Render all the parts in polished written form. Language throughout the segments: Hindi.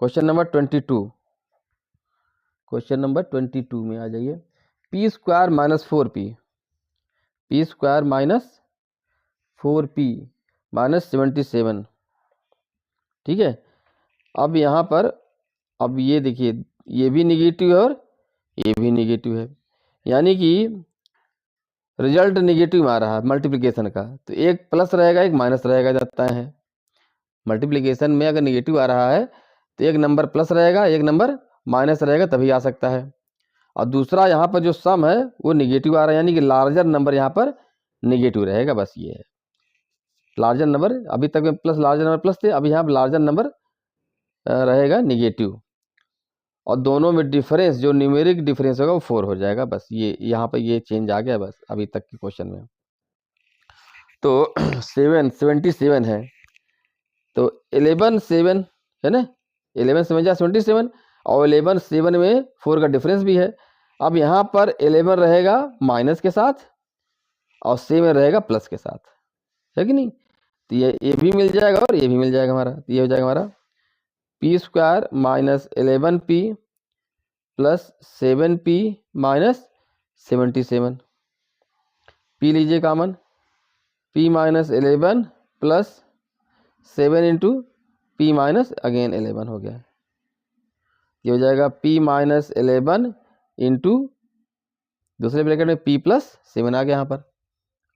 क्वेश्चन नंबर 22, क्वेश्चन नंबर 22 में आ जाइए। P square minus 4p, P square minus 4p minus 77, ठीक है। अब यहाँ पर अब ये देखिए, ये भी निगेटिव है और ये भी निगेटिव है, यानी कि रिजल्ट निगेटिव आ रहा है मल्टीप्लिकेशन का, तो एक प्लस रहेगा एक माइनस रहेगा, जाता है। मल्टीप्लिकेशन में अगर निगेटिव आ रहा है तो एक नंबर प्लस रहेगा एक नंबर माइनस रहेगा, तभी आ सकता है। और दूसरा यहाँ पर जो सम है वो निगेटिव आ रहा है, यानी कि लार्जर नंबर यहाँ पर निगेटिव रहेगा, बस ये है। लार्जर नंबर, अभी तक में प्लस लार्जर नंबर प्लस थे, अभी यहाँ पर लार्जर नंबर रहेगा निगेटिव, और दोनों में डिफरेंस जो न्यूमेरिक डिफरेंस होगा वो 4 हो जाएगा, बस ये यहाँ पर ये चेंज आ गया बस अभी तक के क्वेश्चन में। तो 77 है, तो 11 7 है ना, 11 7 जा 77, और 11 7 में 4 का डिफरेंस भी है। अब यहाँ पर 11 रहेगा माइनस के साथ और 7 रहेगा प्लस के साथ, है कि नहीं। तो ये भी मिल जाएगा और ये भी मिल जाएगा हमारा, तो ये हो जाएगा हमारा p square minus 11p plus 7p minus 77। P लीजिए common, p minus 11 plus 7 into p minus again 11 हो गया, ये हो जाएगा p माइनस 11 इंटू दूसरे ब्रैकेट में p प्लस 7 आ गया यहाँ पर,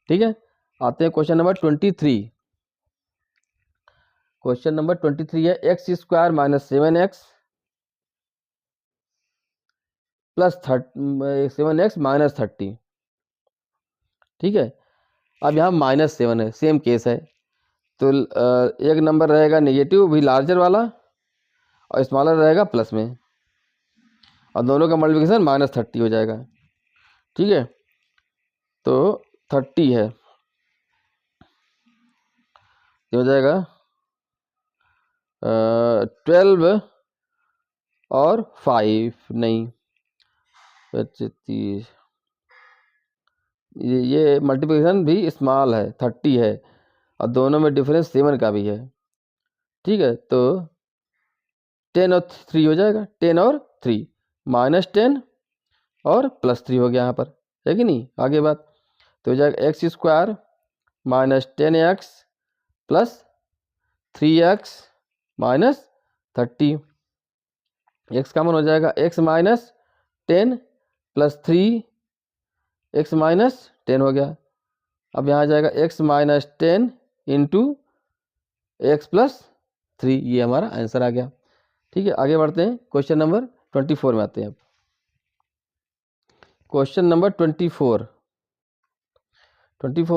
ठीक है। आते हैं क्वेश्चन नंबर 23। क्वेश्चन नंबर 23 है x square minus 7x plus 7x minus 30, ठीक है। अब यहाँ -7 है, सेम केस है, तो एक नंबर रहेगा नेगेटिव भी लार्जर वाला और स्मॉलर रहेगा प्लस में, और दोनों का मल्टीप्लिकेशन -30 हो जाएगा, ठीक है। तो 30 है, ये हो जाएगा 12 और 5 नहीं 25, ये मल्टीप्लिकेशन भी स्मॉल है 30 है, और दोनों में डिफरेंस 7 का भी है, ठीक है। तो 10 और 3 हो जाएगा, 10 और 3 -10 और +3 हो गया यहाँ पर, है कि नहीं। आगे बात तो हो जाएगा x square minus 10x plus 3x minus 30, x common हो जाएगा, x minus 10 plus 3 x minus 10 हो गया। अब यहाँ आ जाएगा x minus 10 into x plus 3, ये हमारा आंसर आ गया, ठीक है। आगे बढ़ते हैं, क्वेश्चन नंबर 24 में आते हैं। अब क्वेश्चन नंबर 24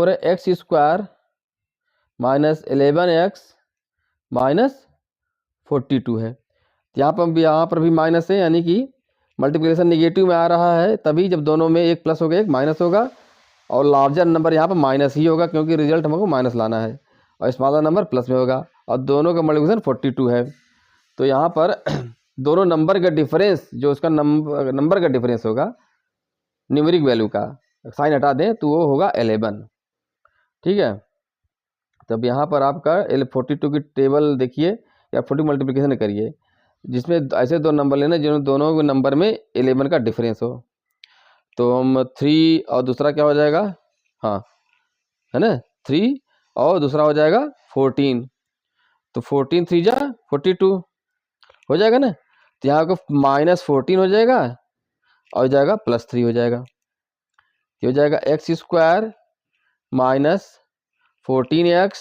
है x square minus 11x minus 42 है। यहाँ पर भी माइनस है, यानी कि मल्टीप्लिकेशन निगेटिव में आ रहा है, तभी जब दोनों में एक प्लस होगा एक माइनस होगा, और लार्जर नंबर यहाँ पर माइनस ही होगा क्योंकि रिजल्ट हमको माइनस लाना है, और स्मॉलर नंबर प्लस में होगा, और दोनों का मल्टीप्लिकेशन 42 है। तो यहाँ पर दोनों नंबर का डिफरेंस, जो उसका नंबर का डिफरेंस होगा न्यूमेरिक वैल्यू का, साइन हटा दें तो वो होगा 11, ठीक है। तब यहाँ पर आपका 42 की टेबल देखिए या 40 मल्टीप्लिकेशन करिए, जिसमें ऐसे दो नंबर लेना जिन्होंने दोनों नंबर में 11 का डिफरेंस हो। तो हम 3 और दूसरा क्या हो जाएगा, हाँ है ना, 3 और दूसरा हो जाएगा 14, तो 14 3 जा 42 हो जाएगा ना। तो यहाँ को -14 हो जाएगा और जाएगा +3 हो जाएगा, ये हो जाएगा x square minus 14x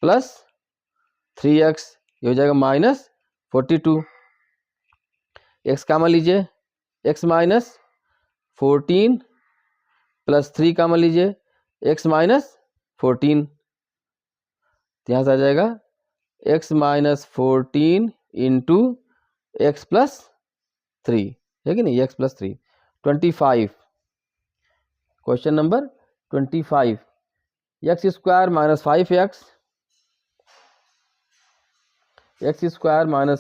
plus 3x, ये हो जाएगा -42। x कामा लीजिए, x माइनस 14 प्लस 3 कामा लीजिए, x माइनस 14, यहाँ से आ जाएगा x minus 14 into x plus 3, है कि नहीं, x plus 3 25। Question number 25 x square minus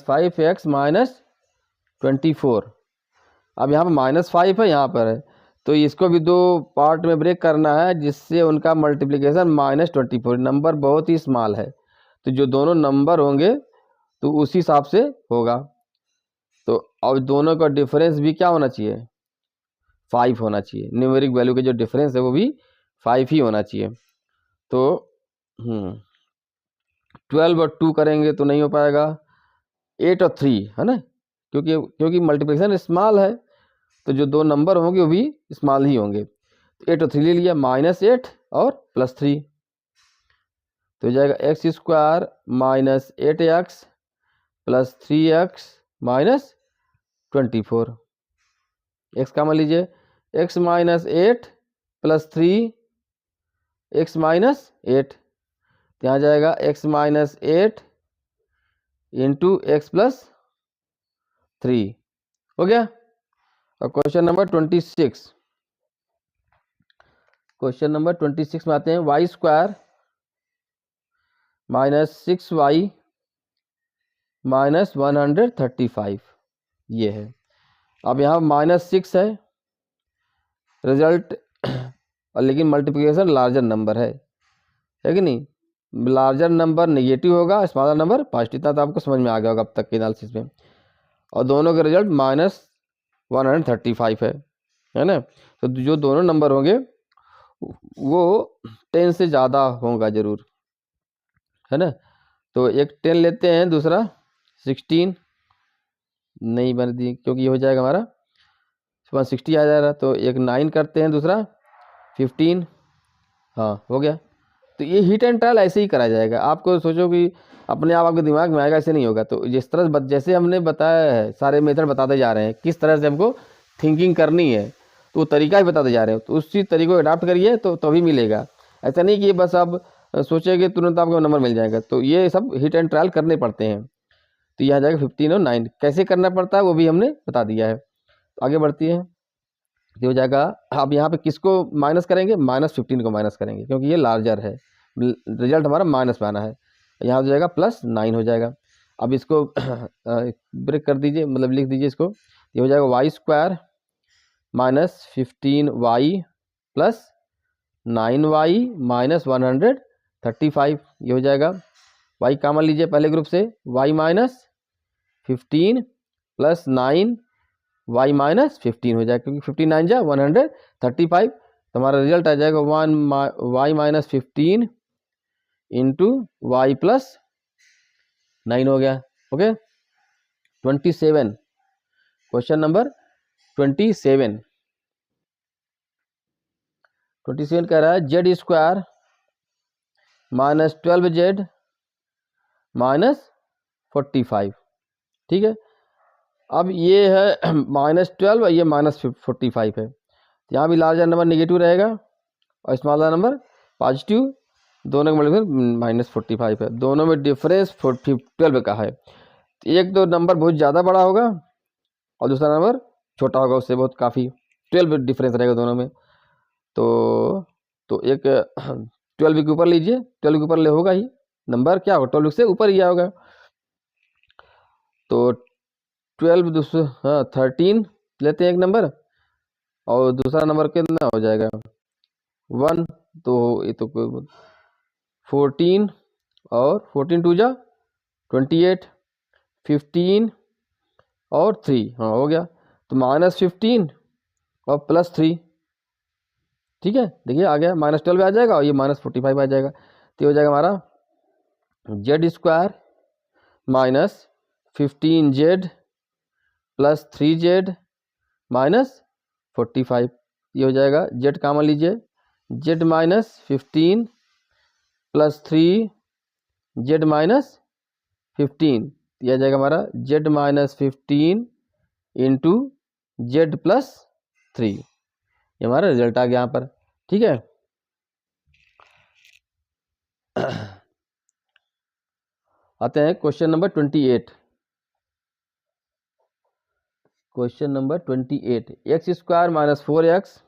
5x minus 24। अब यहाँ पर -5 है, यहाँ पर है, तो इसको भी दो पार्ट में ब्रेक करना है, जिससे उनका मल्टीप्लिकेशन -24, नंबर बहुत ही स्मॉल है, तो जो दोनों नंबर होंगे तो उसी हिसाब से होगा। तो अब दोनों का डिफरेंस भी क्या होना चाहिए, 5 होना चाहिए। न्यूमेरिक वैल्यू के जो डिफरेंस है वो भी 5 ही होना चाहिए। तो 12 और 2 करेंगे तो नहीं हो पाएगा, 8 और 3 है ना, क्योंकि मल्टीप्लिकेशन स्मॉल है, तो जो दो नंबर होंगे वो भी स्मॉल ही होंगे। तो 8 और 3 ले लिया, -8 और +3, तो हो जाएगा x square minus 8x plus 3x minus 24। X का मान लीजिए, x minus 8 plus 3 x minus 8, तो यहाँ जाएगा x minus 8 into x plus 3, हो गया। और क्वेश्चन नंबर 26, क्वेश्चन नंबर 26 में आते हैं, Y square minus 6y minus 135, ये है। अब यहाँ -6 है रिजल्ट, और लेकिन मल्टीप्लिकेशन लार्जर नंबर है कि नहीं, लार्जर नंबर नेगेटिव होगा, स्मॉलर नंबर पॉजिटिव, इतना तो आपको समझ में आ गया होगा अब तक के एनालिसिस में। और दोनों के रिजल्ट -135 है ना। तो जो दोनों नंबर होंगे वो 10 से ज़्यादा होगा जरूर, है ना। तो एक 10 लेते हैं, दूसरा 16 नहीं बनती क्योंकि ये हो जाएगा हमारा 160 आ जाएगा। तो एक 9 करते हैं, दूसरा 15, हाँ हो गया। तो ये हिट एंड ट्रायल ऐसे ही करा जाएगा। आपको सोचो कि अपने आप आपके दिमाग में आएगा, ऐसे नहीं होगा। तो जिस तरह जैसे हमने बताया है, सारे मेथड बताते जा रहे हैं किस तरह से हमको थिंकिंग करनी है, तो वो तरीका ही बताते जा रहे हैं। तो उसी तरीके को अडाप्ट करिए तो तभी मिलेगा। ऐसा नहीं कि बस आप सोचेंगे तुरंत आपको नंबर मिल जाएगा। तो ये सब हिट एंड ट्रायल करने पड़ते हैं। तो यहाँ जाएगा 15 और 9, कैसे करना पड़ता है वो भी हमने बता दिया है। तो आगे बढ़ती है, ये हो जाएगा। अब यहाँ पे किसको माइनस करेंगे, -15 को माइनस करेंगे क्योंकि ये लार्जर है, रिजल्ट हमारा माइनस में आना है। यहाँ हो जाएगा +9 हो जाएगा। अब इसको ब्रेक कर दीजिए, मतलब लिख दीजिए इसको। ये हो जाएगा y square minus 15y plus 9y minus 135, ये हो जाएगा। y कॉमन लीजिए पहले ग्रुप से, y minus 15 plus 9 y minus 15 हो जाएगा, क्योंकि 15 9 जा 135। तो हमारा रिजल्ट आ जाएगा y minus 15 into y plus 9 हो गया। ओके, 27, क्वेश्चन नंबर 27 कह रहा है Z square minus 12z minus 45, ठीक है। अब ये है -12 और ये -45 है। यहाँ भी लार्जर नंबर नेगेटिव रहेगा और स्मॉलर नंबर पॉजिटिव, दोनों का मल्टीप्लिकेशन -45 है। दोनों में डिफरेंस 12 का है। एक तो नंबर बहुत ज़्यादा बड़ा होगा और दूसरा नंबर छोटा होगा उससे बहुत काफ़ी, 12 डिफरेंस रहेगा दोनों में। तो एक 12 के ऊपर लीजिए, 12 के ऊपर ले होगा ही, नंबर क्या होगा 12 से ऊपर ही होगा। तो 12 दूसरा, हाँ 13 लेते हैं एक नंबर, और दूसरा नंबर कितना हो जाएगा 1। तो ये तो 14 और 14 2 जा 28, 15 और 3, हाँ हो गया। तो -15 और +3, ठीक है। देखिए आ गया, -12 आ जाएगा और ये -45 आ जाएगा। तो ये हो जाएगा हमारा Z square minus 15z plus 3z minus 45, ये हो जाएगा। जेड कॉमन लीजिए, Z minus 15 plus 3z minus 15, ये आ जाएगा हमारा Z minus 15 into Z plus 3, ये हमारा रिजल्ट आ गया यहाँ पर, ठीक है। आते हैं question number 28, question number 28, x square minus 4x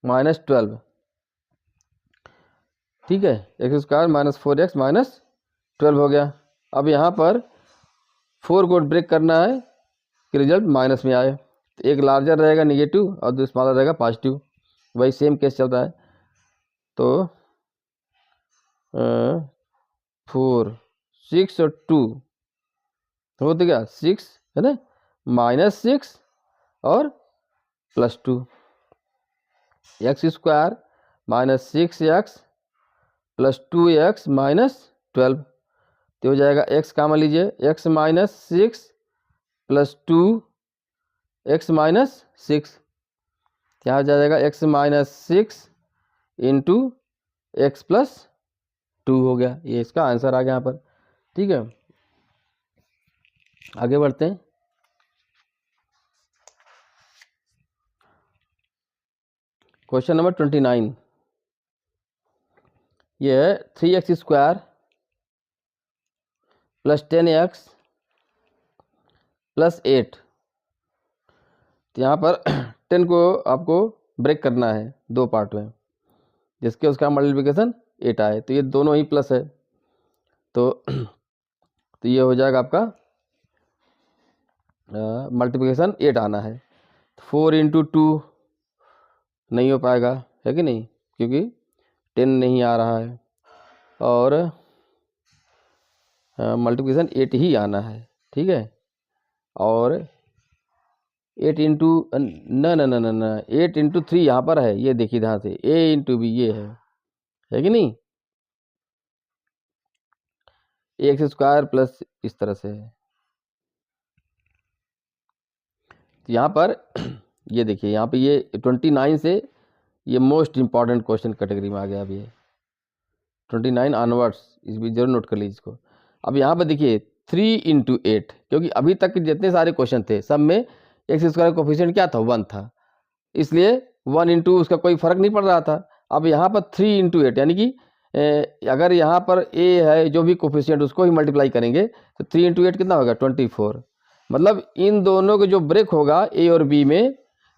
minus 12, ठीक है। X square minus 4x minus 12 हो गया। अब यहाँ पर 4 को ब्रेक करना है कि रिजल्ट माइनस में आए। तो एक लार्जर रहेगा नेगेटिव और दूसरा स्मॉलर रहेगा पॉजिटिव, वही सेम केस चल रहा है। तो 4 6 और 2 हो तो क्या 6 है ना, -6 और +2, एक्स स्क्वायर -6x + 2x - 12, तो हो जाएगा x कामा लीजिए, x - 6 + 2 x - 6, क्या हो जाएगा x - 6 इंटू x + 2 हो गया। ये इसका आंसर आ गया यहाँ पर। ठीक है, आगे बढ़ते हैं। क्वेश्चन नंबर 29, ये है 3x² + 10x + 8, तो यहाँ पर 10 को आपको ब्रेक करना है दो पार्ट में, जिसके उसका मल्टीप्लिकेशन 8 आए, तो ये दोनों ही प्लस है, तो ये हो जाएगा आपका मल्टीप्लिकेशन 8 आना है। 4 × 2 नहीं हो पाएगा, है कि नहीं, क्योंकि 10 नहीं आ रहा है, और मल्टीप्लिकेशन 8 ही आना है। ठीक है, और 8 इंटू न न न न न 8 × 3 यहाँ पर है, ये देखिए ध्यान से, a × b ये है कि नहीं, x² प्लस इस तरह से है। तो यहाँ पर ये देखिए, यहाँ पे ये 29 से ये मोस्ट इंपॉर्टेंट क्वेश्चन कैटेगरी में आ गया। अब ये 29 ऑनवर्ड्स, इस भी जरूर नोट कर लीजिए इसको। अब यहाँ पर देखिए 3 × 8, क्योंकि अभी तक के जितने सारे क्वेश्चन थे सब में x² कोफिशिएंट क्या था, 1 था, इसलिए 1 × उसका कोई फर्क नहीं पड़ रहा था। अब यहाँ पर 3 × 8, यानी कि अगर यहाँ पर a है जो भी कोफिशिएंट उसको ही मल्टीप्लाई करेंगे, तो 3 × 8 कितना होगा 24। मतलब इन दोनों के जो ब्रेक होगा a और b में,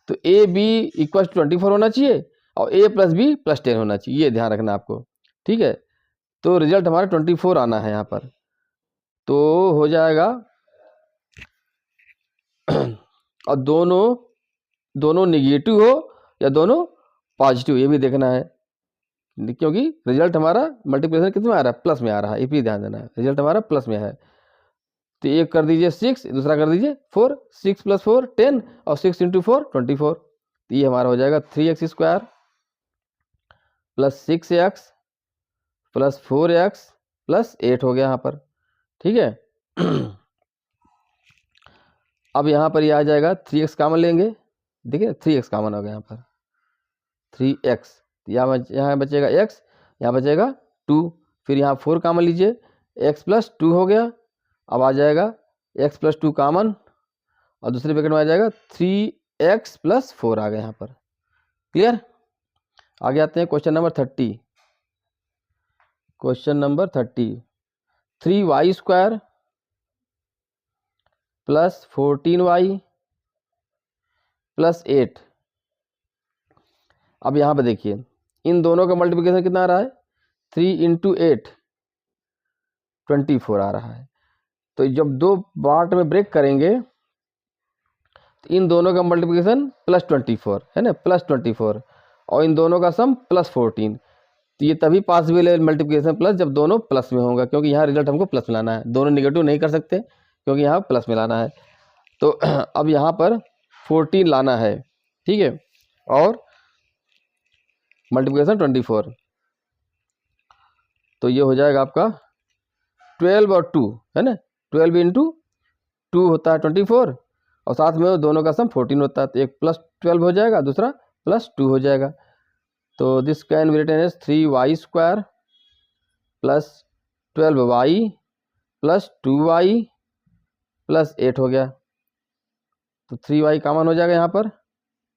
तो a b = 24 होना चाहिए और a + b + 10 होना चाहिए, ये ध्यान रखना आपको। ठीक है, तो रिजल्ट हमारा 24 आना है यहाँ पर, तो हो जाएगा और दोनों निगेटिव हो या दोनों पॉजिटिव, ये भी देखना है, क्योंकि रिजल्ट हमारा मल्टीप्लिकेशन कितने में आ रहा है, प्लस में आ रहा है, ये भी ध्यान देना है, रिजल्ट हमारा प्लस में है। तो एक कर दीजिए 6, दूसरा कर दीजिए 4, 6 + 4 10 और 6 × 4 24, तो ये हमारा हो जाएगा 3x² + 6x + 4x + 8 हो गया यहाँ पर। ठीक है, अब यहाँ पर ये आ जाएगा 3x कॉमन लेंगे, देखिए 3x कॉमन हो गया यहाँ पर, 3x, यहाँ बचेगा x, यहाँ बचेगा 2, फिर यहाँ 4 कॉमन लीजिए, x + 2 हो गया। अब आ जाएगा x + 2 कॉमन, और दूसरे ब्रैकेट में आ जाएगा 3x + 4 आ गया यहाँ पर। क्लियर, आगे आते हैं question number 30। Question number 30, 3y² + 14y + 8। अब यहाँ पे देखिए इन दोनों का मल्टीप्लिकेशन कितना आ रहा है, 3 × 8 24 आ रहा है। तो जब दो पार्ट में ब्रेक करेंगे तो इन दोनों का मल्टीप्लिकेशन +24 है ना, +24, और इन दोनों का सम +14, तो ये तभी पॉसिबल है मल्टीप्लिकेशन प्लस जब दोनों प्लस में होगा, क्योंकि यहाँ रिजल्ट हमको प्लस में लाना है, दोनों निगेटिव नहीं कर सकते क्योंकि यहाँ प्लस में लाना है। तो अब यहाँ पर 14 लाना है, ठीक है, और मल्टीप्लिकेशन 24, तो ये हो जाएगा आपका 12 और 2 है ना, 12 × 2 होता है 24, और साथ में दोनों का सम 14 होता है, तो एक +12 हो जाएगा, दूसरा +2 हो जाएगा। तो this can be written as 3y² + 12y + 2y + 8 हो गया। तो 3y कॉमन हो जाएगा यहाँ पर,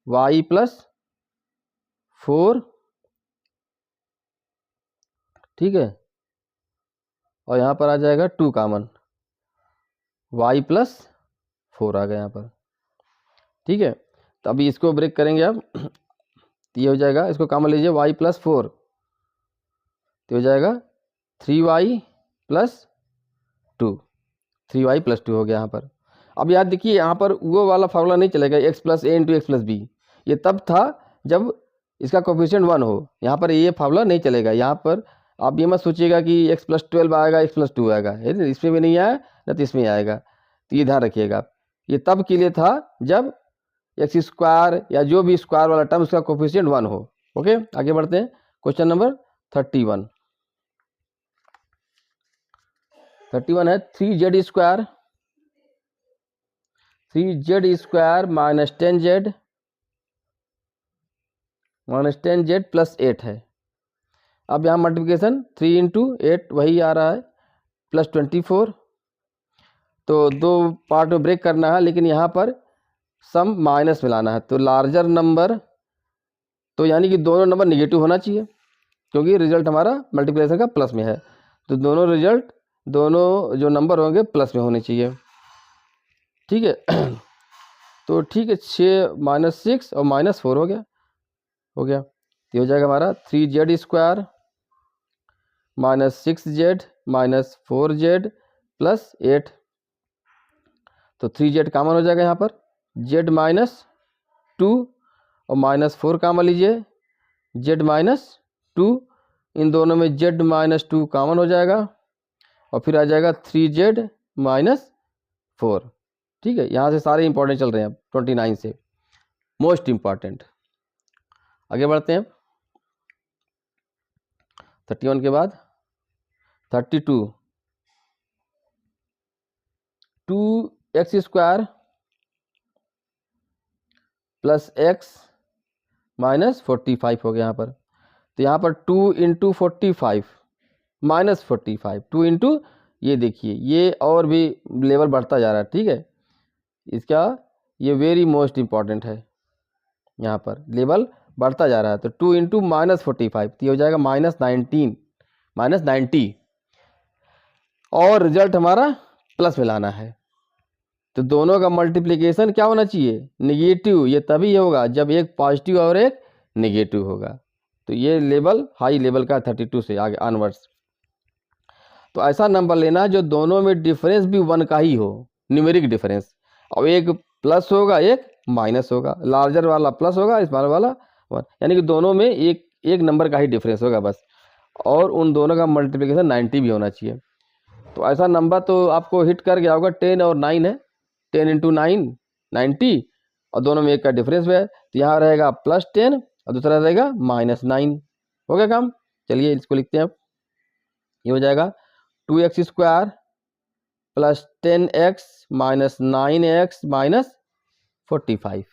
y + 4, ठीक है, और यहाँ पर आ जाएगा 2 कॉमन, y + 4 आ गया यहाँ पर। ठीक है, तो अभी इसको ब्रेक करेंगे अब, तो ये हो जाएगा, इसको कॉमन लीजिए, y + 4, तो हो जाएगा 3y + 2, 3y + 2 हो गया यहाँ पर। अब याद देखिए यहाँ पर वो वाला फार्मूला नहीं चलेगा, x + a × x + b, ये तब था जब इसका कोफिशिएंट 1 हो, यहाँ पर ये फार्मूला नहीं चलेगा। यहाँ पर आप ये मत सोचिएगा कि x+12 आएगा, x+2 आएगा, है ना, इसमें भी नहीं आया ना तो इसमें आएगा। तो ये ध्यान रखिएगा, ये तब के लिए था जब एक्स स्क्वायर या जो भी स्क्वायर वाला टर्म उसका कोफिशिएंट 1 हो। ओके, आगे बढ़ते हैं। क्वेश्चन नंबर 31 है 3z square minus 10z plus 8 है। अब यहाँ मल्टीप्लिकेशन 3 इंटू 8 वही आ रहा है प्लस 24। तो दो पार्ट में ब्रेक करना है, लेकिन यहाँ पर सम माइनस मिलाना है। तो लार्जर नंबर, तो यानी कि दोनों नंबर निगेटिव होना चाहिए, क्योंकि रिजल्ट हमारा मल्टीप्लिकेशन का प्लस में है। तो दोनों रिजल्ट, दोनों जो नंबर होंगे प्लस में होने चाहिए। ठीक है तो ठीक है, 6 माइनस 6 और माइनस 4 हो गया। तो हो जाएगा हमारा 3z square minus 6z minus 4z plus 8। तो 3z कॉमन हो जाएगा यहाँ पर, z माइनस 2 और माइनस 4 कॉमन लीजिए, z माइनस 2, इन दोनों में z माइनस 2 कॉमन हो जाएगा और फिर आ जाएगा 3z माइनस 4। ठीक है, यहाँ से सारे इंपॉर्टेंट चल रहे हैं 29 से मोस्ट इंपॉर्टेंट। आगे बढ़ते हैं 31 के बाद 32 2x square plus x minus 45 हो गया यहाँ पर। तो यहाँ पर 2 इंटू 45 माइनस 45, 2 इंटू, ये देखिए ये और भी लेवल बढ़ता जा रहा है। ठीक है, इसका ये वेरी मोस्ट इम्पॉर्टेंट है, यहाँ पर लेवल बढ़ता जा रहा है। तो 2 इंटू माइनस 45, तो ये हो जाएगा माइनस 90 और रिजल्ट हमारा प्लस में लाना है। तो दोनों का मल्टीप्लिकेशन क्या होना चाहिए, निगेटिव। ये तभी होगा जब एक पॉजिटिव और एक निगेटिव होगा। तो ये लेवल हाई लेवल का 32 से आगे ऑनवर्ड्स। तो ऐसा नंबर लेना जो दोनों में डिफरेंस भी 1 का ही हो, न्यूमेरिक डिफरेंस, और एक प्लस होगा एक माइनस होगा, लार्जर वाला प्लस होगा स्मॉलर वाला 1, यानी कि दोनों में एक नंबर का ही डिफरेंस होगा बस, और उन दोनों का मल्टीप्लिकेशन 90 भी होना चाहिए। तो ऐसा नंबर तो आपको हिट कर गया होगा, 10 और 9 है, 10 इंटू 9 90, और दोनों में एक का डिफरेंस है। तो यहाँ रहेगा प्लस 10 और दूसरा रहेगा माइनस 9। हो गया काम। चलिए इसको लिखते हैं अब। ये हो जाएगा 2x square plus 10x minus 9x minus 45।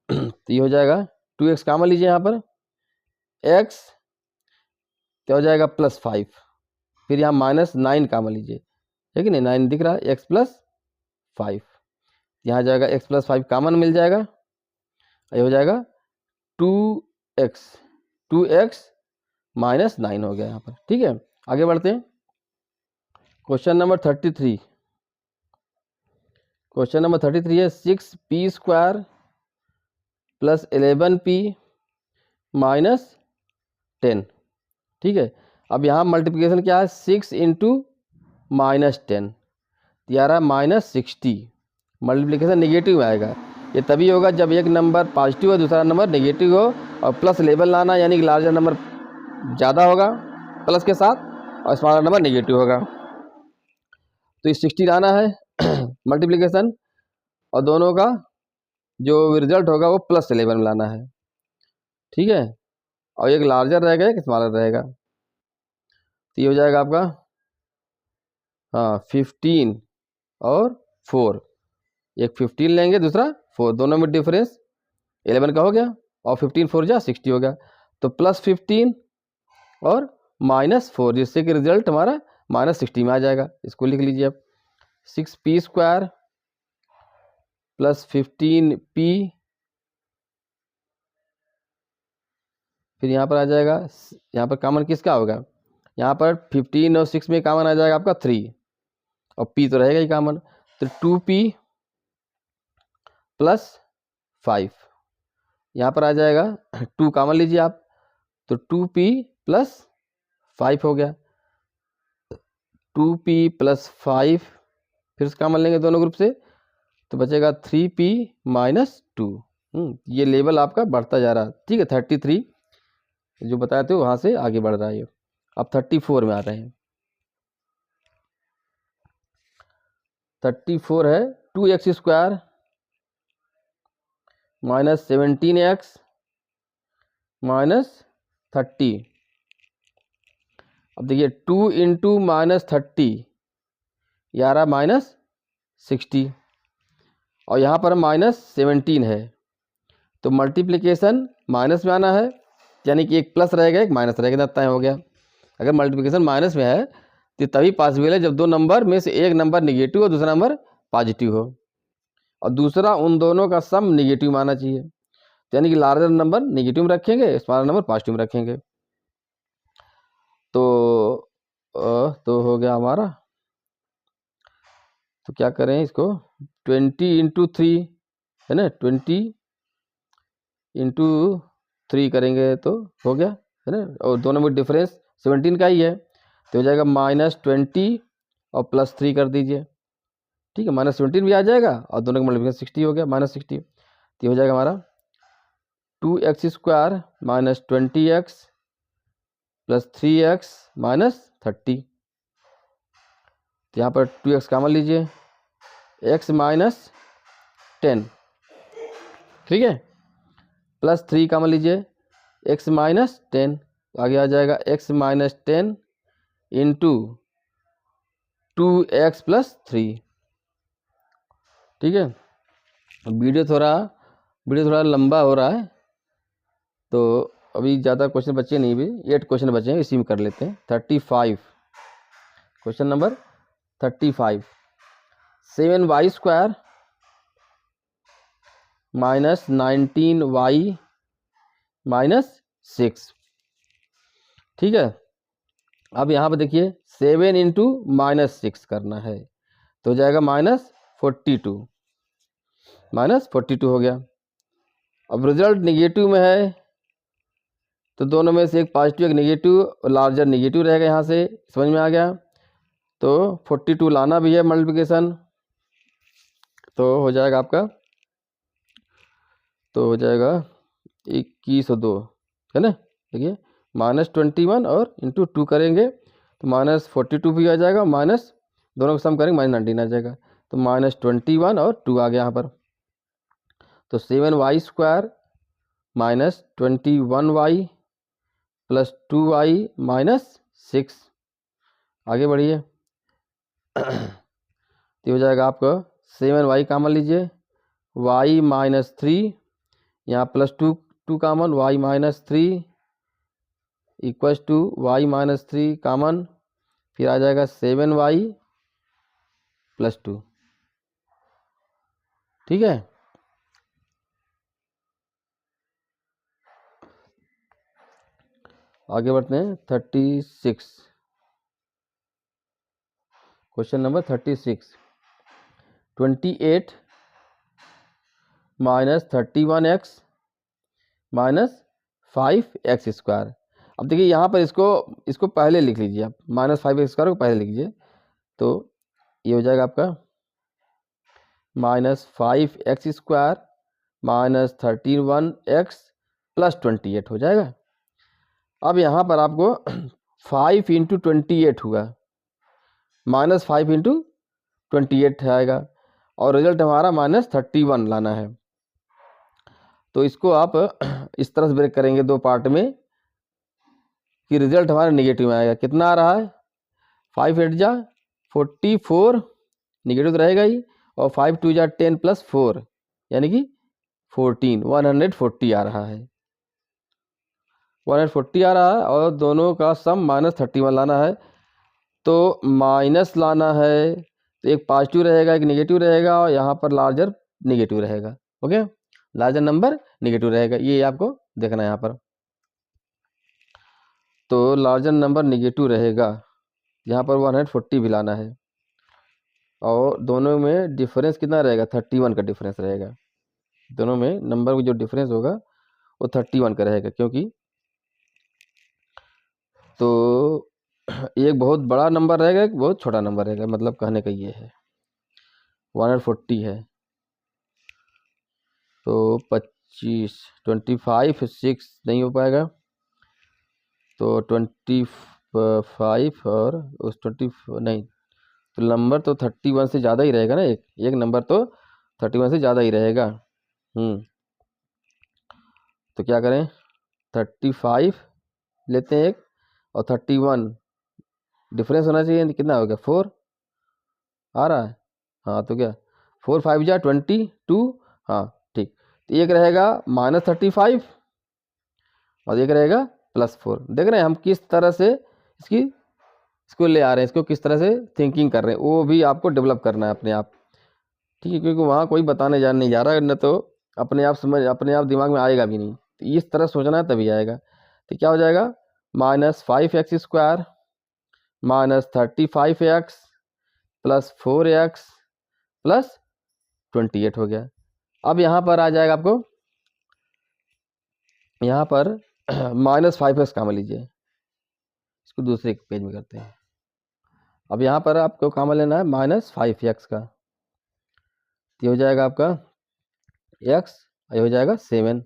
तो ये हो जाएगा 2x कॉमन लीजिए यहाँ पर, x तो हो जाएगा प्लस 5, फिर यहाँ माइनस 9 कॉमन लीजिए, है कि नहीं, 9 दिख रहा है, x प्लस 5, यहाँ जाएगा x प्लस 5 कॉमन मिल जाएगा, ये हो जाएगा 2x माइनस 9 हो गया यहाँ पर। ठीक है, आगे बढ़ते हैं। क्वेश्चन नंबर 33 है 6p square plus 11p minus 10। ठीक है, अब यहाँ मल्टीप्लिकेशन क्या है, 6 इंटू माइनस 10, यारा माइनस 60। मल्टीप्लिकेशन निगेटिव आएगा, ये तभी होगा जब एक नंबर पॉजिटिव हो दूसरा नंबर नेगेटिव हो, और प्लस लेवल लाना, यानी कि लार्जर नंबर ज़्यादा होगा प्लस के साथ और स्मॉलर नंबर नेगेटिव होगा। तो ये 60 लाना है मल्टीप्लिकेशन, और दोनों का जो रिजल्ट होगा वो प्लस 11 में लाना है। ठीक है, और एक लार्जर रहेगा एक स्मॉलर रहेगा। तो ये हो जाएगा आपका 15 और 4, एक 15 लेंगे दूसरा 4, दोनों में डिफरेंस 11 का हो गया, और 15 4 जा 60 हो गया। तो प्लस 15 और माइनस 4, जिससे कि रिजल्ट हमारा माइनस 60 में आ जाएगा। इसको लिख लीजिए आप, 6p स्क्वायर प्लस 15p, फिर यहाँ पर आ जाएगा, यहाँ पर कॉमन किसका होगा, यहाँ पर 15 और 6 में कॉमन आ जाएगा आपका 3, और p तो रहेगा ही कॉमन। तो 2p प्लस 5, यहाँ पर आ जाएगा 2 कॉमन लीजिए आप, तो 2p प्लस 5 हो गया, 2p प्लस 5, फिर से कॉमन लेंगे दोनों ग्रुप से, तो बचेगा 3p माइनस 2। ये लेवल आपका बढ़ता जा रहा है। ठीक है, 33 जो बताए थे वहाँ से आगे बढ़ रहा है ये। अब 34 में आ रहे हैं। 34 है 2x² माइनस 17x माइनस 30। अब देखिए 2 इंटू माइनस 30 ये आ रहा माइनस 60 और यहाँ पर माइनस 17 है, तो मल्टीप्लिकेशन माइनस में आना है, यानी कि एक प्लस रहेगा एक माइनस रहेगा, तय हो गया। अगर मल्टीप्लिकेशन माइनस में है तो तभी पॉसिबल है जब दो नंबर में से एक नंबर निगेटिव और दूसरा नंबर पॉजिटिव हो, और दूसरा उन दोनों का सम निगेटिव माना चाहिए, यानी कि लार्जर नंबर निगेटिव में रखेंगे, स्मॉलर नंबर पॉजिटिव में रखेंगे। तो हो गया हमारा। तो क्या करें इसको 20 इंटू 3 है ना, 20 इंटू 3 करेंगे तो हो गया है ना, और दोनों में डिफरेंस 17 का ही है, तो हो जाएगा -20 और +3 कर दीजिए, ठीक है। -17 भी आ जाएगा और दोनों का मल्टीप्लिकेशन 60 हो गया, -60। तो हो जाएगा हमारा 2x² minus 20x plus 3x minus 30। तो यहाँ पर 2x कॉमन लीजिए, x माइनस 10, ठीक है, प्लस 3 कॉमन लीजिए, x माइनस 10, आगे आ जाएगा x minus 10 into 2x plus 3, ठीक है। वीडियो थोड़ा लंबा हो रहा है, तो अभी ज़्यादा क्वेश्चन बचे नहीं, भी 8 क्वेश्चन बचे हैं, इसी में कर लेते हैं। 35 question number 35, 7y² minus 19y minus 6, ठीक है। अब यहाँ पर देखिए 7 इंटू -6 करना है, तो हो जाएगा -42, -42 हो गया। अब रिजल्ट निगेटिव में है, तो दोनों में से एक पॉजिटिव एक नेगेटिव, लार्जर नेगेटिव रहेगा, यहाँ से समझ में आ गया। तो 42 लाना भी है मल्टीप्लिकेशन, तो हो जाएगा आपका, तो हो जाएगा 21 और 2 है ना। देखिए -21 और इंटू 2 करेंगे तो -42 भी आ जाएगा, माइनस दोनों का सम करेंगे -19 आ जाएगा, तो -21 और 2 आ गया यहाँ पर। तो 7y² minus 21y plus 2y minus 6, आगे बढ़िए। तो हो जाएगा आपका 7y कॉमन लीजिए, y माइनस 3, यहाँ plus 2 common, y minus 3 equals to y minus 3 common, फिर आ जाएगा 7y प्लस 2, ठीक है। आगे बढ़ते हैं 36 question number 36, 28 minus 31x minus 5x²। अब देखिए यहाँ पर इसको पहले लिख लीजिए आप, -5x² को पहले लिख लीजिए, तो ये हो जाएगा आपका -5x² माइनस 31x प्लस 28 हो जाएगा। अब यहाँ पर आपको 5 इंटू 28 हुआ, -5 इंटू 28 आएगा, और रिजल्ट हमारा -31 लाना है। तो इसको आप इस तरह से ब्रेक करेंगे दो पार्ट में कि रिजल्ट हमारा नेगेटिव में आएगा। कितना आ रहा है, 5 8 जा 44, नेगेटिव तो रहेगा ही, और 5 2 जा 10 प्लस 4 यानी कि 14, 140 आ रहा है, 140 आ रहा है, और दोनों का सम -31 लाना है। तो माइनस लाना है, तो एक पॉजिटिव रहेगा एक नेगेटिव रहेगा, और यहाँ पर लार्जर नेगेटिव रहेगा, ओके, लार्जर नंबर नेगेटिव रहेगा, ये आपको देखना है यहाँ पर। तो लार्जर नंबर नेगेटिव रहेगा, यहाँ पर 140 भी लाना है, और दोनों में डिफरेंस कितना रहेगा, 31 का डिफरेंस रहेगा, दोनों में नंबर का जो डिफरेंस होगा वो 31 का रहेगा, क्योंकि तो एक बहुत बड़ा नंबर रहेगा एक बहुत छोटा नंबर रहेगा, मतलब कहने का ये है 140 है, तो 25 6 नहीं हो पाएगा, तो 24 5 और उस 20 नहीं, तो नंबर तो 31 से ज़्यादा ही रहेगा ना, एक नंबर तो 31 से ज़्यादा ही रहेगा। तो क्या करें, 35 लेते हैं एक, और 31 डिफरेंस होना चाहिए, कितना हो गया 4 आ रहा है। हाँ तो क्या 4 5 जा 22। हाँ ठीक, तो एक रहेगा -35 और एक रहेगा +4। देख रहे हैं हम किस तरह से इसको ले आ रहे हैं, इसको किस तरह से थिंकिंग कर रहे हैं, वो भी आपको डेवलप करना है अपने आप, ठीक है, क्योंकि वहाँ कोई बताने जाने नहीं जा रहा है, न तो अपने आप दिमाग में आएगा भी नहीं। तो इस तरह सोचना है तभी आएगा। तो क्या हो जाएगा, -5x² -35x +4x +28 हो गया। अब यहाँ पर आ जाएगा आपको, यहाँ पर -5x कॉमन लीजिए, इसको दूसरे पेज में करते हैं। अब यहाँ पर आपको कॉमन लेना है -5x का, ये हो जाएगा आपका x, ये हो जाएगा 7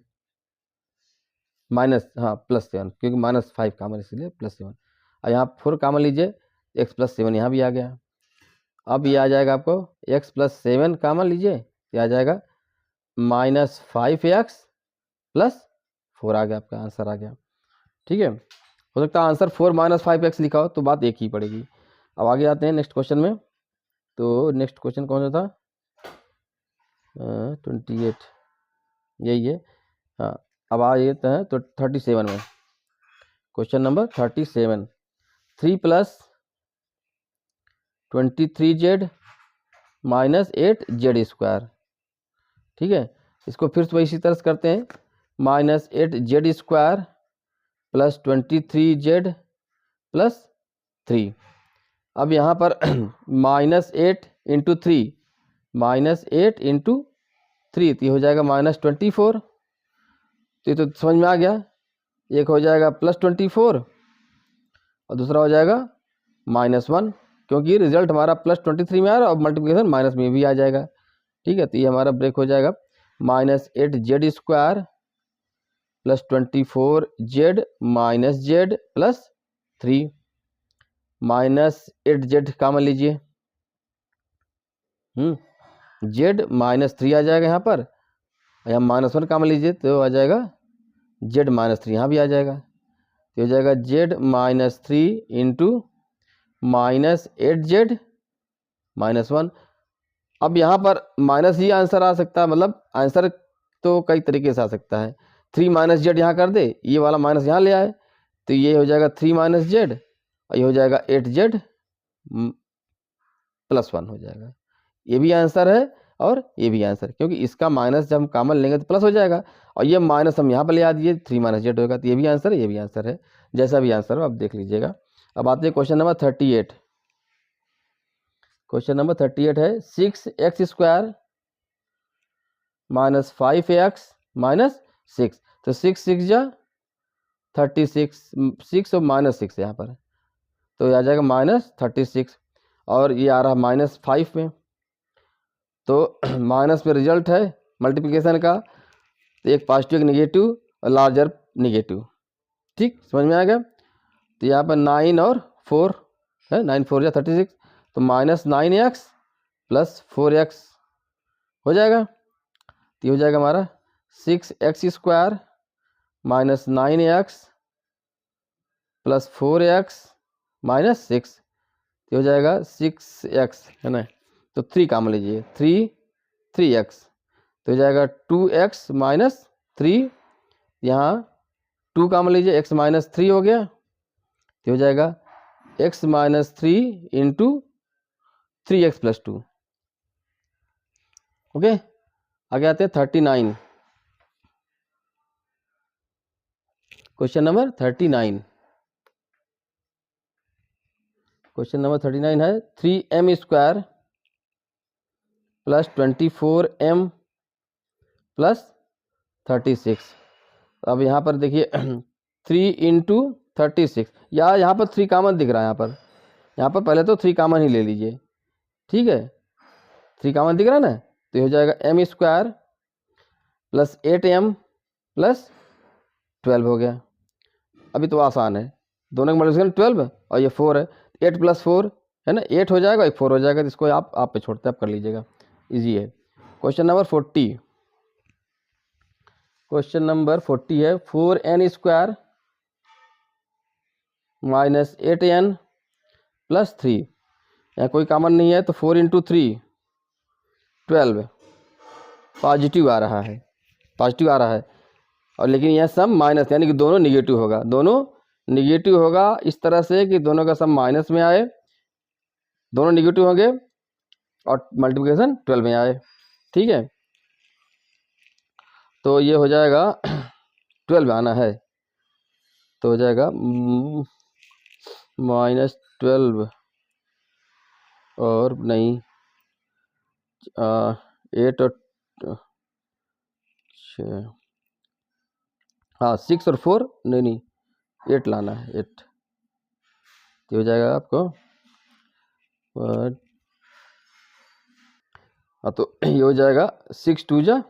माइनस, हाँ +7, क्योंकि -5 कॉमन इसलिए +7। और यहाँ 4 कॉमन लीजिए, x +7 यहाँ भी आ गया। अब ये आ जाएगा आपको x +7 कॉमन लीजिए, ये आ जाएगा -5x +4 आ गया, आपका आंसर आ गया। ठीक है, हो सकता है आंसर 4 -5x लिखा हो, तो बात एक ही पड़ेगी। अब आगे आते हैं नेक्स्ट क्वेश्चन में। तो नेक्स्ट क्वेश्चन कौन सा था, 28 यही है। हाँ अब आ जाते हैं तो 37 में, क्वेश्चन नंबर 37, 3 + 23z -8z²। ठीक है, इसको फिर से इसी तरह से करते हैं, -8z² + 23z +3। अब यहाँ पर -8 × 3, -8 × 3 तो ये हो जाएगा -24। तो ये तो समझ में आ गया, एक हो जाएगा +24 और दूसरा हो जाएगा -1, क्योंकि रिजल्ट हमारा +23 में आ रहा है और मल्टीप्लिकेशन माइनस में भी आ जाएगा। ठीक है, तो ये हमारा ब्रेक हो जाएगा, -8z² +24z -z +3, -8z common लीजिए, z -3 आ जाएगा यहाँ पर, यहाँ -1 कॉमन लीजिए तो आ जाएगा z -3, यहाँ भी आ जाएगा, तो हो जाएगा z -3 × -8z -1। अब यहाँ पर माइनस ही आंसर आ सकता है, मतलब आंसर तो कई तरीके से आ सकता है। 3 -z यहाँ कर दे, ये वाला माइनस यहाँ ले आए, तो ये हो जाएगा 3 -z और ये हो जाएगा 8z +1 हो जाएगा। ये भी आंसर है और ये भी आंसर, क्योंकि इसका माइनस जब हम कॉमन लेंगे तो प्लस हो जाएगा, और ये माइनस हम यहाँ पर ले आ दिए, 3 -z होगा, तो ये भी आंसर है, ये भी आंसर है। जैसा भी आंसर हो आप देख लीजिएगा। अब आते हैं क्वेश्चन नंबर 38। क्वेश्चन नंबर 38 है 6x² -5x -6। तो 6 6 जा 36, 6 और -6 यहाँ पर, तो आ जाएगा -36, और ये आ रहा -5 में, तो माइनस में रिजल्ट है मल्टीप्लिकेशन का, तो एक पॉजिटिव एक निगेटिव और लार्जर निगेटिव। ठीक, समझ में आ गया। तो यहाँ पर 9 और 4 है, 9 4 या 36, तो -9x +4x हो जाएगा, तो ये हो जाएगा हमारा 6x² -9x +4x -6, तो हो जाएगा 6x है ना, तो 3 कॉमन लीजिए, 3x, तो हो जाएगा 2x -3, यहाँ 2 कॉमन लीजिए, x -3 हो गया, तो हो जाएगा x -3 × 3x + 2। ओके, आगे आते हैं 39। क्वेश्चन नंबर 39, क्वेश्चन नंबर 39 है 3m² +24m +36। अब यहाँ पर देखिए 3 × 36, यहाँ पर 3 कॉमन दिख रहा है, यहाँ पर पहले तो 3 कॉमन ही ले लीजिए। ठीक है, 3 कॉमन दिख रहा है ना, तो हो जाएगा m² +8m +12 हो गया। अभी तो आसान है, दोनों का मल्टीप्लिकेशन 12 और ये 4 है, 8 + 4 है ना, 8 हो जाएगा, एक 4 हो जाएगा, तो इसको आप पे छोड़ते हैं, आप कर लीजिएगा, इजी है। क्वेश्चन नंबर 40, क्वेश्चन नंबर 40 है 4n² माइनस 8n + 3, यहाँ कोई कॉमन नहीं है, तो 4 × 3 12 पॉजिटिव आ रहा है, पॉजिटिव आ रहा है, और लेकिन यह सम माइनस, यानी कि दोनों निगेटिव होगा, दोनों निगेटिव होगा इस तरह से कि दोनों का सम माइनस में आए, दोनों निगेटिव होंगे और मल्टीप्लिकेशन 12 में आए, ठीक है। तो ये हो जाएगा 12 आना है, तो हो जाएगा -12 और नहीं 8 और हाँ 6 और 4 नहीं 8 लाना है, 8, तो हो जाएगा आपको हाँ, तो ये हो जाएगा 6 × 2 =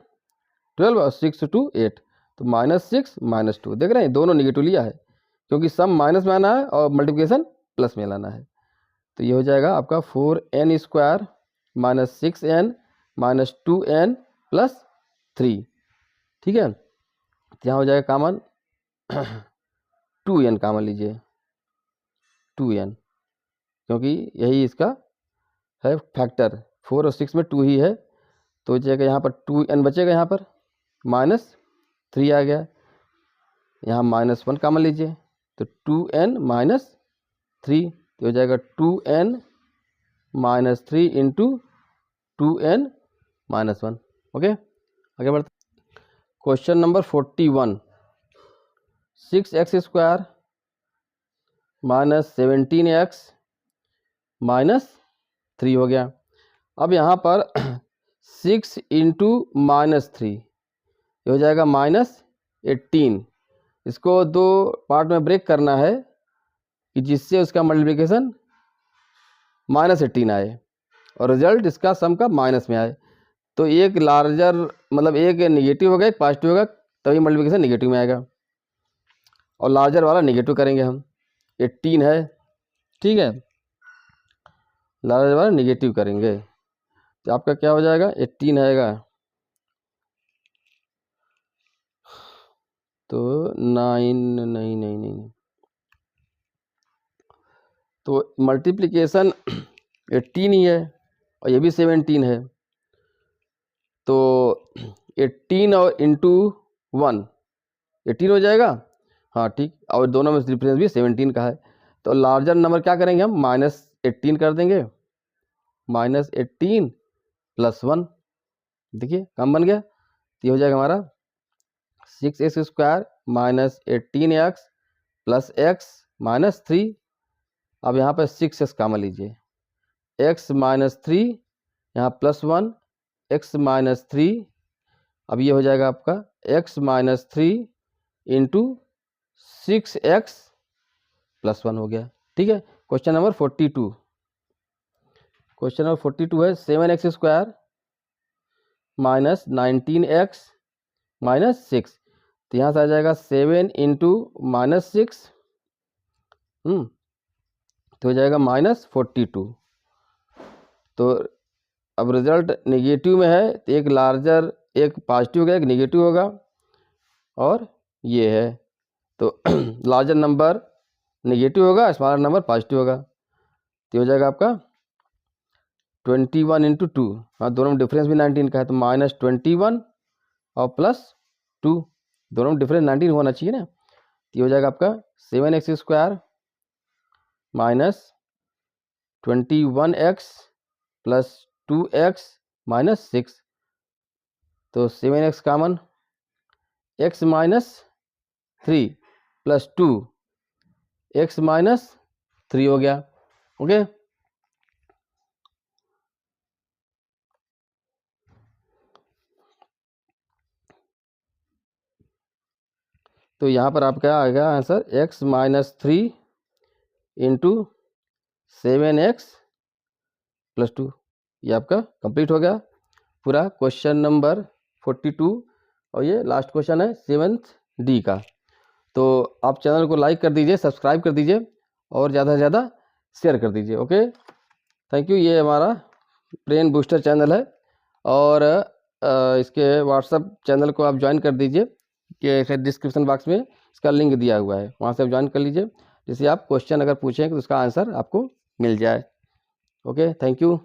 12 और 6 × 2 = 8, तो -6 -2, देख रहे हैं दोनों निगेटिव लिया है, क्योंकि सम माइनस में आना है और मल्टीप्लिकेशन प्लस में लाना है। तो ये हो जाएगा आपका 4n² - 6n - 2n + 3, ठीक है। तो यहाँ हो जाएगा कॉमन 2n कॉमन लीजिए, 2n, क्योंकि यही इसका है फैक्टर, 4 और 6 में 2 ही है, तो हो जाएगा यहाँ पर 2n बचेगा, यहाँ पर -3 आ गया, यहाँ -1 कॉमन लीजिए, तो 2n - 3, तो हो जाएगा 2n - 3 × 2n - 1, ओके। आगे बढ़ते, क्वेश्चन नंबर 41, 6x² - 17x - 3 हो गया। अब यहाँ पर 6 × -3 ये हो जाएगा -18, इसको दो पार्ट में ब्रेक करना है कि जिससे उसका मल्टीप्लिकेशन -18 आए और रिजल्ट इसका सम का माइनस में आए। तो एक लार्जर मतलब एक नेगेटिव होगा, एक पॉजिटिव होगा, तभी मल्टीप्लिकेशन नेगेटिव में आएगा, और लार्जर वाला नेगेटिव करेंगे हम, 18 है, ठीक है, लार्जर वाला नेगेटिव करेंगे, तो आपका क्या हो जाएगा 18 आएगा, तो 9 नहीं, तो मल्टीप्लिकेशन 18 ही है और ये भी 17 है, तो 18 और इंटू 1 18 हो जाएगा, हाँ ठीक, और दोनों में डिफरेंस भी 17 का है, तो लार्जर नंबर क्या करेंगे हम -18 कर देंगे, -18 + 1, देखिए कम बन गया, तो ये हो जाएगा हमारा 6x² - 18x + x - 3, अब यहाँ पर 6x कॉमन लीजिए, x - 3 यहाँ +1 x - 3, अब ये हो जाएगा आपका x - 3 × 6x + 1 हो गया, ठीक है। क्वेश्चन नंबर 42, क्वेश्चन नंबर 42 है 7x² - 19x - 6, तो यहाँ से आ जाएगा 7 × -6, तो हो जाएगा -42, तो अब रिजल्ट नेगेटिव में है, तो एक लार्जर एक पॉजिटिव होगा, एक नेगेटिव होगा, और ये है, तो लार्जर नंबर नेगेटिव होगा, स्मॉलर नंबर पॉजिटिव होगा, तो हो जाएगा आपका 21 × 2, हाँ दोनों में डिफरेंस भी 19 का है, तो -21 और +2, दोनों में डिफरेंस 19 होना चाहिए ना, तो हो जाएगा आपका 7x² - 21x + 2x - 6, तो 7x कॉमन, x - 3 + 2 x - 3 हो गया, ओके। तो यहाँ पर आपका आएगा आंसर x - 3 × 7x + 2, ये आपका कंप्लीट हो गया पूरा क्वेश्चन नंबर 42, और ये लास्ट क्वेश्चन है 7th D का। तो आप चैनल को लाइक कर दीजिए, सब्सक्राइब कर दीजिए और ज़्यादा से ज़्यादा शेयर कर दीजिए। Okay, thank you. ये हमारा ब्रेन बूस्टर चैनल है और इसके व्हाट्सअप चैनल को आप ज्वाइन कर दीजिए कि डिस्क्रिप्शन बॉक्स में इसका लिंक दिया हुआ है, वहाँ से आप ज्वाइन कर लीजिए, जिससे आप क्वेश्चन अगर पूछें तो उसका आंसर आपको मिल जाए। Okay, thank you.